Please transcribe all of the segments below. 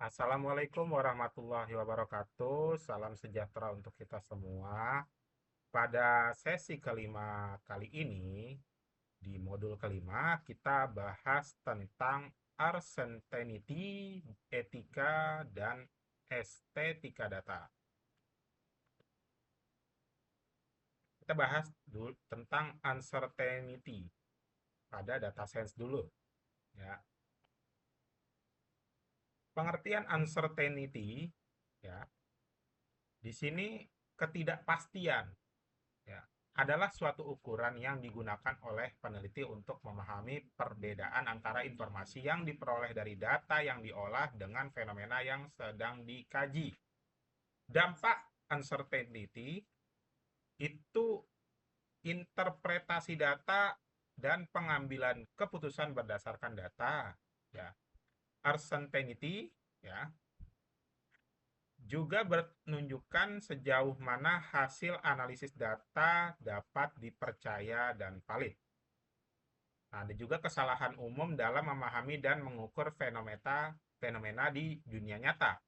Assalamualaikum warahmatullahi wabarakatuh. Salam sejahtera untuk kita semua. Pada sesi kelima kali ini, di modul kelima, kita bahas tentang uncertainty, etika, dan estetika data. Kita bahas dulu tentang uncertainty pada data science dulu. Ya. Pengertian uncertainty, ya, di sini ketidakpastian, ya, adalah suatu ukuran yang digunakan oleh peneliti untuk memahami perbedaan antara informasi yang diperoleh dari data yang diolah dengan fenomena yang sedang dikaji. Dampak uncertainty itu interpretasi data dan pengambilan keputusan berdasarkan data. Ya. Uncertainty, ya, juga menunjukkan sejauh mana hasil analisis data dapat dipercaya dan valid. Nah, ada juga kesalahan umum dalam memahami dan mengukur fenomena di dunia nyata,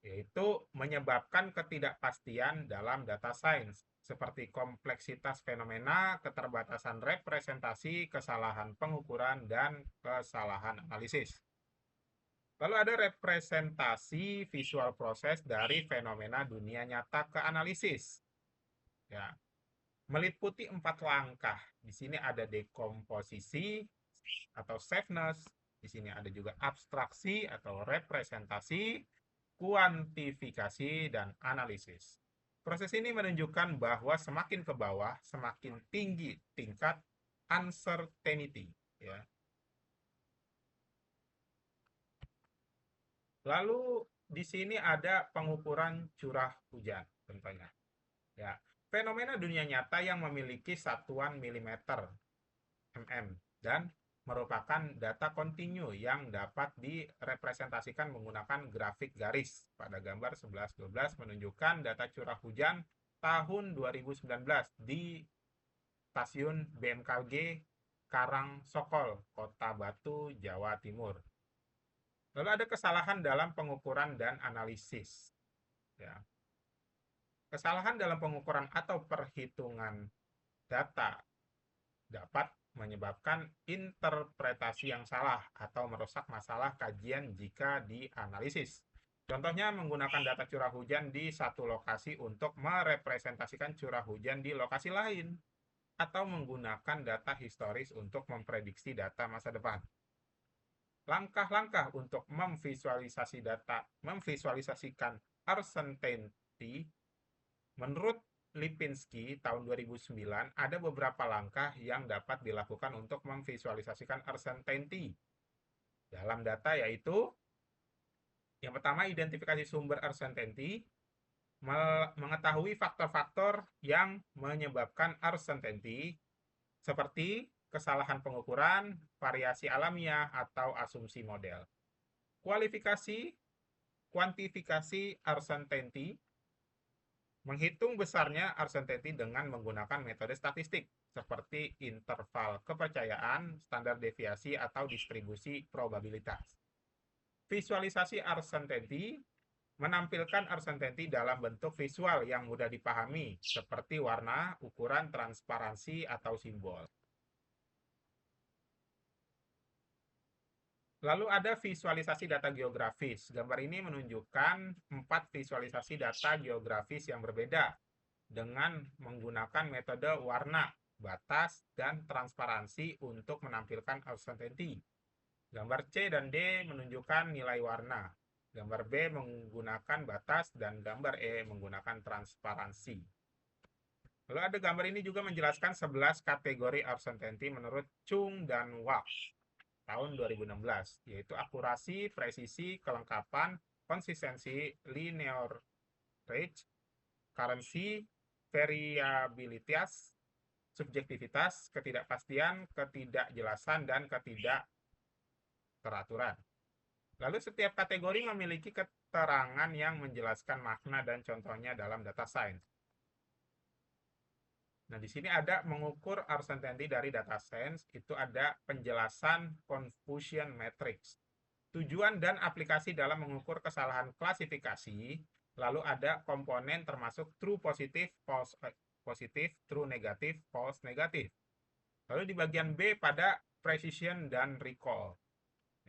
yaitu menyebabkan ketidakpastian dalam data science, seperti kompleksitas fenomena, keterbatasan representasi, kesalahan pengukuran, dan kesalahan analisis. Lalu ada representasi visual proses dari fenomena dunia nyata ke analisis. Ya, meliputi 4 langkah. Di sini ada dekomposisi atau safeness, di sini ada juga abstraksi atau representasi, kuantifikasi, dan analisis. Proses ini menunjukkan bahwa semakin ke bawah, semakin tinggi tingkat uncertainty. Ya. Lalu di sini ada pengukuran curah hujan, tentunya. Ya, fenomena dunia nyata yang memiliki satuan milimeter mm dan merupakan data kontinu yang dapat direpresentasikan menggunakan grafik garis. Pada gambar 11-12 menunjukkan data curah hujan tahun 2019 di stasiun BMKG Karang Sokol, Kota Batu, Jawa Timur. Lalu ada kesalahan dalam pengukuran dan analisis. Ya. Kesalahan dalam pengukuran atau perhitungan data dapat menyebabkan interpretasi yang salah atau merusak masalah kajian jika dianalisis. Contohnya menggunakan data curah hujan di satu lokasi untuk merepresentasikan curah hujan di lokasi lain, atau menggunakan data historis untuk memprediksi data masa depan. Langkah-langkah untuk memvisualisasikan uncertainty menurut Lipinski tahun 2009, ada beberapa langkah yang dapat dilakukan untuk memvisualisasikan uncertainty dalam data, yaitu yang pertama, identifikasi sumber uncertainty, mengetahui faktor-faktor yang menyebabkan uncertainty seperti kesalahan pengukuran, variasi alamiah, atau asumsi model. Kuantifikasi uncertainty, menghitung besarnya uncertainty dengan menggunakan metode statistik seperti interval kepercayaan, standar deviasi, atau distribusi probabilitas. Visualisasi uncertainty menampilkan uncertainty dalam bentuk visual yang mudah dipahami seperti warna, ukuran, transparansi, atau simbol. Lalu ada visualisasi data geografis. Gambar ini menunjukkan 4 visualisasi data geografis yang berbeda dengan menggunakan metode warna, batas, dan transparansi untuk menampilkan uncertainty. Gambar C dan D menunjukkan nilai warna. Gambar B menggunakan batas dan gambar E menggunakan transparansi. Lalu ada gambar ini juga menjelaskan 11 kategori uncertainty menurut Chung dan Wang tahun 2016, yaitu akurasi, presisi, kelengkapan, konsistensi, linear range, currency, variabilitas, subjektivitas, ketidakpastian, ketidakjelasan, dan ketidakteraturan. Lalu setiap kategori memiliki keterangan yang menjelaskan makna dan contohnya dalam data science. Nah, di sini ada mengukur uncertainty dari data science, itu ada penjelasan confusion matrix. tujuan dan aplikasi dalam mengukur kesalahan klasifikasi, lalu ada komponen termasuk true positif, false positif, true negatif, false negatif. Lalu di bagian B pada precision dan recall.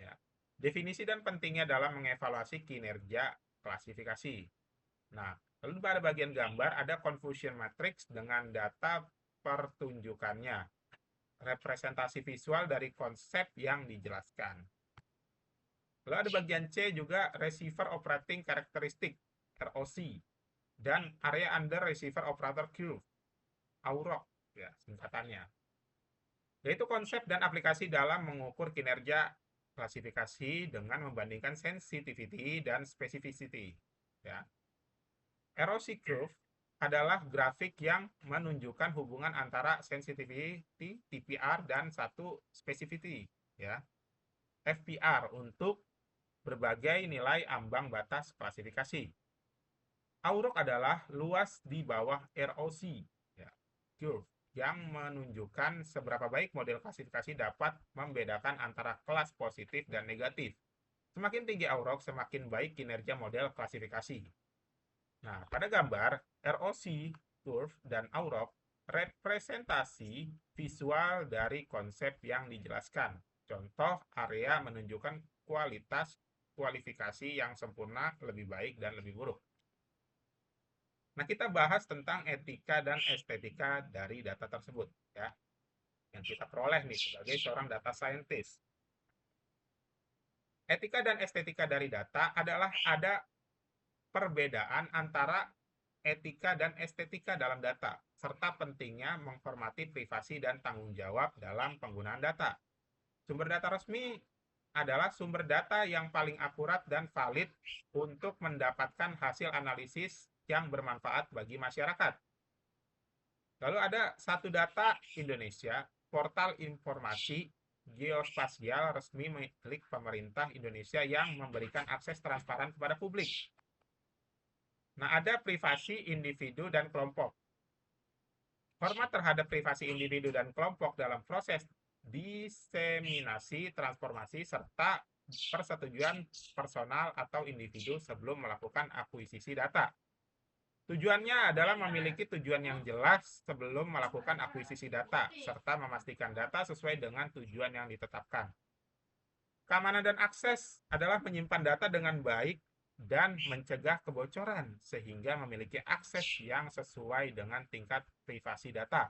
Ya. Definisi dan pentingnya dalam mengevaluasi kinerja klasifikasi. Nah, lalu pada bagian gambar ada confusion matrix dengan data pertunjukannya, representasi visual dari konsep yang dijelaskan. Lalu ada bagian C juga receiver operating characteristic, ROC, dan area under receiver operator curve, AUROC, ya singkatannya. Yaitu konsep dan aplikasi dalam mengukur kinerja klasifikasi dengan membandingkan sensitivity dan specificity. Ya. ROC curve adalah grafik yang menunjukkan hubungan antara sensitivity, TPR, dan satu specificity. Ya. FPR untuk berbagai nilai ambang batas klasifikasi. AUROC adalah luas di bawah ROC, ya, curve, yang menunjukkan seberapa baik model klasifikasi dapat membedakan antara kelas positif dan negatif. Semakin tinggi AUROC, semakin baik kinerja model klasifikasi. Nah, pada gambar, ROC, curve, dan AUROC representasi visual dari konsep yang dijelaskan. Contoh, area menunjukkan kualitas kualifikasi yang sempurna, lebih baik, dan lebih buruk. Nah, kita bahas tentang etika dan estetika dari data tersebut, ya, yang kita peroleh nih sebagai seorang data scientist. Etika dan estetika dari data adalah ada perbedaan antara etika dan estetika dalam data, serta pentingnya menghormati privasi dan tanggung jawab dalam penggunaan data. Sumber data resmi adalah sumber data yang paling akurat dan valid untuk mendapatkan hasil analisis yang bermanfaat bagi masyarakat. Lalu ada satu data Indonesia, portal informasi geospasial resmi milik pemerintah Indonesia yang memberikan akses transparan kepada publik. Nah, ada privasi individu dan kelompok. Hormat terhadap privasi individu dan kelompok dalam proses diseminasi, transformasi, serta persetujuan personal atau individu sebelum melakukan akuisisi data. Tujuannya adalah memiliki tujuan yang jelas sebelum melakukan akuisisi data, serta memastikan data sesuai dengan tujuan yang ditetapkan. Keamanan dan akses adalah menyimpan data dengan baik dan mencegah kebocoran, sehingga memiliki akses yang sesuai dengan tingkat privasi data.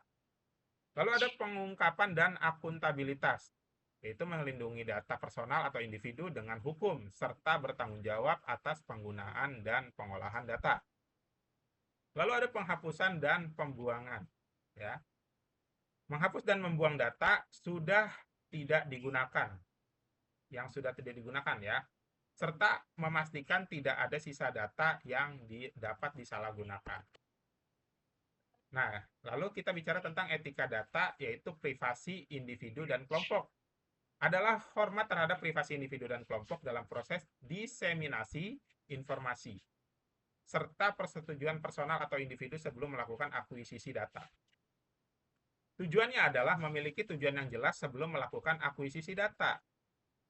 Lalu ada pengungkapan dan akuntabilitas, yaitu melindungi data personal atau individu dengan hukum, serta bertanggung jawab atas penggunaan dan pengolahan data. Lalu ada penghapusan dan pembuangan. Ya. Menghapus dan membuang data sudah tidak digunakan. Yang sudah tidak digunakan ya. Serta memastikan tidak ada sisa data yang dapat disalahgunakan. Nah, lalu kita bicara tentang etika data, yaitu privasi individu dan kelompok. Adalah hormat terhadap privasi individu dan kelompok dalam proses diseminasi informasi, serta persetujuan personal atau individu sebelum melakukan akuisisi data. Tujuannya adalah memiliki tujuan yang jelas sebelum melakukan akuisisi data,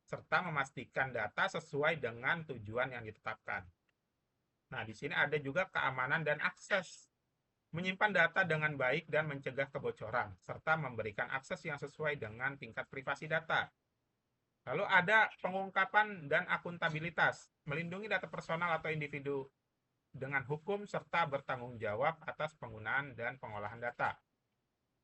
serta memastikan data sesuai dengan tujuan yang ditetapkan. Nah, di sini ada juga keamanan dan akses. Menyimpan data dengan baik dan mencegah kebocoran, serta memberikan akses yang sesuai dengan tingkat privasi data. Lalu ada pengungkapan dan akuntabilitas, melindungi data personal atau individu dengan hukum serta bertanggung jawab atas penggunaan dan pengolahan data.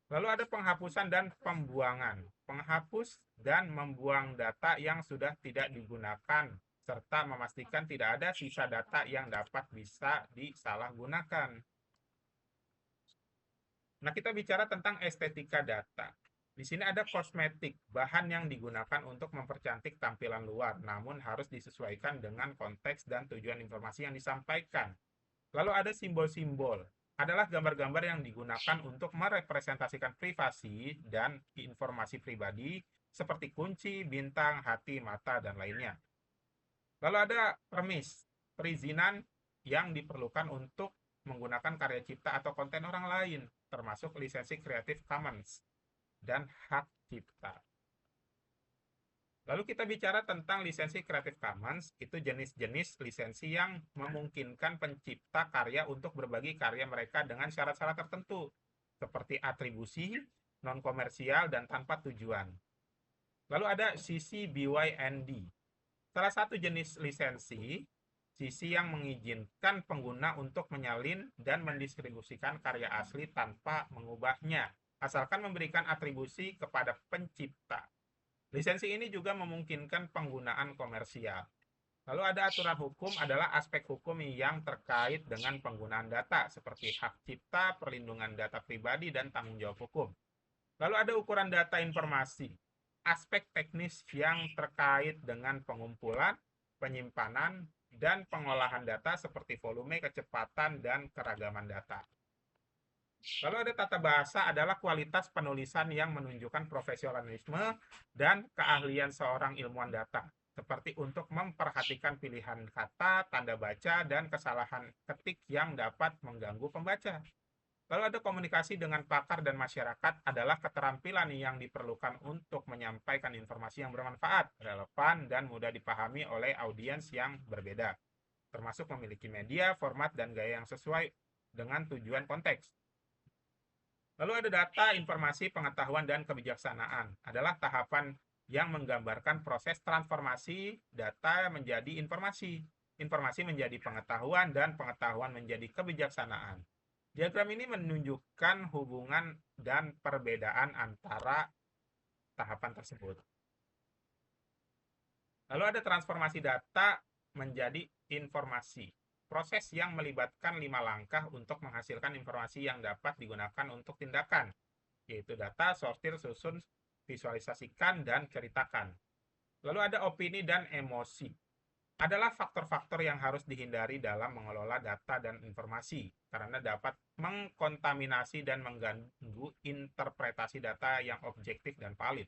Lalu ada penghapusan dan pembuangan. Penghapus dan membuang data yang sudah tidak digunakan serta memastikan tidak ada sisa data yang dapat bisa disalahgunakan. Nah, kita bicara tentang estetika data. Di sini ada kosmetik, bahan yang digunakan untuk mempercantik tampilan luar, namun harus disesuaikan dengan konteks dan tujuan informasi yang disampaikan. Lalu ada simbol-simbol, adalah gambar-gambar yang digunakan untuk merepresentasikan privasi dan informasi pribadi seperti kunci, bintang, hati, mata, dan lainnya. Lalu ada premis, perizinan yang diperlukan untuk menggunakan karya cipta atau konten orang lain, termasuk lisensi Creative Commons dan hak cipta. Lalu kita bicara tentang lisensi Creative Commons, itu jenis-jenis lisensi yang memungkinkan pencipta karya untuk berbagi karya mereka dengan syarat-syarat tertentu, seperti atribusi, non-komersial, dan tanpa tujuan. Lalu ada sisi BYND. Salah satu jenis lisensi, sisi yang mengizinkan pengguna untuk menyalin dan mendistribusikan karya asli tanpa mengubahnya, asalkan memberikan atribusi kepada pencipta. Lisensi ini juga memungkinkan penggunaan komersial. Lalu ada aturan hukum adalah aspek hukum yang terkait dengan penggunaan data, seperti hak cipta, perlindungan data pribadi, dan tanggung jawab hukum. Lalu ada ukuran data informasi, aspek teknis yang terkait dengan pengumpulan, penyimpanan, dan pengolahan data seperti volume, kecepatan, dan keragaman data. Lalu ada tata bahasa adalah kualitas penulisan yang menunjukkan profesionalisme dan keahlian seorang ilmuwan data, seperti untuk memperhatikan pilihan kata, tanda baca, dan kesalahan ketik yang dapat mengganggu pembaca. Lalu ada komunikasi dengan pakar dan masyarakat adalah keterampilan yang diperlukan untuk menyampaikan informasi yang bermanfaat, relevan, dan mudah dipahami oleh audiens yang berbeda, termasuk memiliki media, format, dan gaya yang sesuai dengan tujuan konteks. Lalu ada data, informasi, pengetahuan, dan kebijaksanaan. Adalah tahapan yang menggambarkan proses transformasi data menjadi informasi. Informasi menjadi pengetahuan, dan pengetahuan menjadi kebijaksanaan. Diagram ini menunjukkan hubungan dan perbedaan antara tahapan tersebut. Lalu ada transformasi data menjadi informasi. Proses yang melibatkan 5 langkah untuk menghasilkan informasi yang dapat digunakan untuk tindakan, yaitu data, sortir, susun, visualisasikan, dan ceritakan. Lalu ada opini dan emosi. Adalah faktor-faktor yang harus dihindari dalam mengelola data dan informasi, karena dapat mengkontaminasi dan mengganggu interpretasi data yang objektif dan valid.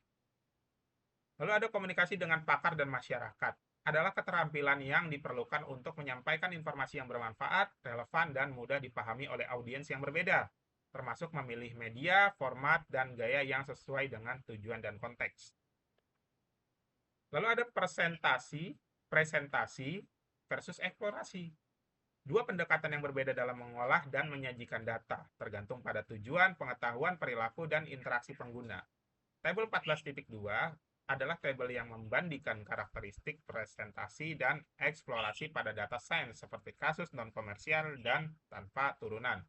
Lalu ada komunikasi dengan pakar dan masyarakat. Adalah keterampilan yang diperlukan untuk menyampaikan informasi yang bermanfaat, relevan, dan mudah dipahami oleh audiens yang berbeda, termasuk memilih media, format, dan gaya yang sesuai dengan tujuan dan konteks. Lalu ada presentasi versus eksplorasi. Dua pendekatan yang berbeda dalam mengolah dan menyajikan data, tergantung pada tujuan, pengetahuan, perilaku, dan interaksi pengguna. Tabel 14.2 adalah tabel yang membandingkan karakteristik presentasi dan eksplorasi pada data science seperti kasus non-komersial dan tanpa turunan.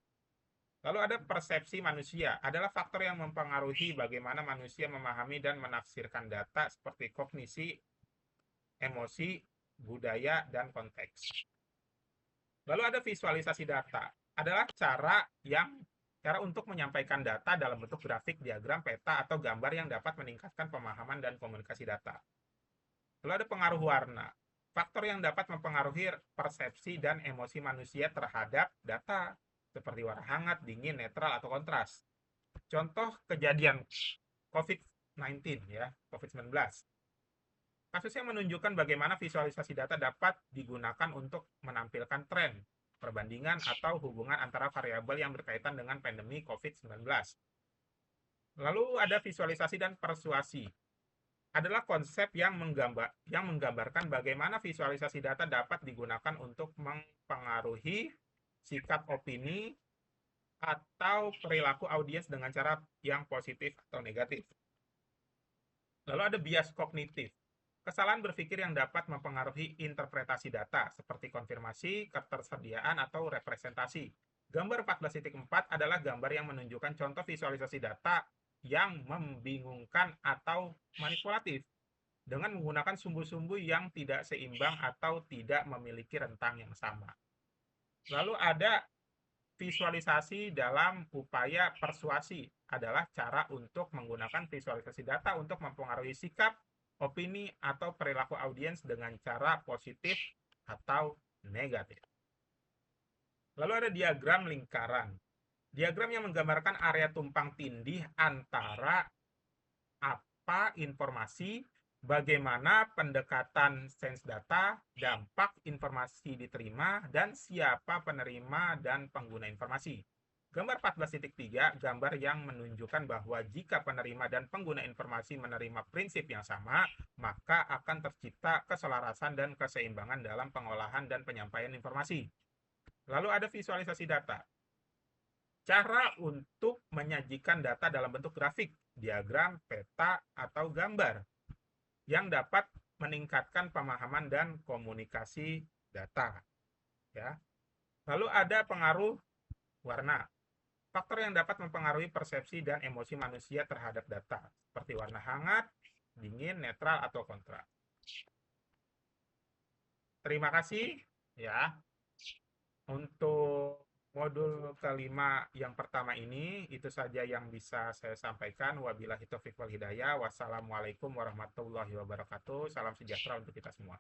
Lalu ada persepsi manusia, adalah faktor yang mempengaruhi bagaimana manusia memahami dan menafsirkan data seperti kognisi, emosi, budaya, dan konteks. Lalu ada visualisasi data, adalah cara untuk menyampaikan data dalam bentuk grafik, diagram, peta, atau gambar yang dapat meningkatkan pemahaman dan komunikasi data. Lalu ada pengaruh warna, faktor yang dapat mempengaruhi persepsi dan emosi manusia terhadap data, seperti warna hangat, dingin, netral, atau kontras. Contoh kejadian COVID-19 ya, COVID-19. Kasusnya menunjukkan bagaimana visualisasi data dapat digunakan untuk menampilkan tren, perbandingan, atau hubungan antara variabel yang berkaitan dengan pandemi COVID-19. Lalu ada visualisasi dan persuasi. Adalah konsep yang menggambarkan bagaimana visualisasi data dapat digunakan untuk mempengaruhi sikap opini atau perilaku audiens dengan cara yang positif atau negatif. Lalu ada bias kognitif. Kesalahan berpikir yang dapat mempengaruhi interpretasi data, seperti konfirmasi, ketersediaan, atau representasi. Gambar 14.4 adalah gambar yang menunjukkan contoh visualisasi data yang membingungkan atau manipulatif, dengan menggunakan sumbu-sumbu yang tidak seimbang atau tidak memiliki rentang yang sama. Lalu ada visualisasi dalam upaya persuasi, adalah cara untuk menggunakan visualisasi data untuk mempengaruhi sikap, opini, atau perilaku audiens dengan cara positif atau negatif. Lalu ada diagram lingkaran. Diagram yang menggambarkan area tumpang tindih antara apa informasi, bagaimana pendekatan sense data, dampak informasi diterima, dan siapa penerima dan pengguna informasi. Gambar 14.3, gambar yang menunjukkan bahwa jika penerima dan pengguna informasi menerima prinsip yang sama, maka akan tercipta keselarasan dan keseimbangan dalam pengolahan dan penyampaian informasi. Lalu ada visualisasi data. Cara untuk menyajikan data dalam bentuk grafik, diagram, peta, atau gambar yang dapat meningkatkan pemahaman dan komunikasi data. Ya. Lalu ada pengaruh warna. Faktor yang dapat mempengaruhi persepsi dan emosi manusia terhadap data, seperti warna hangat, dingin, netral, atau kontras. Terima kasih ya. Untuk modul kelima yang pertama ini, itu saja yang bisa saya sampaikan. Wabillahi taufiq wal hidayah. Wassalamualaikum warahmatullahi wabarakatuh. Salam sejahtera untuk kita semua.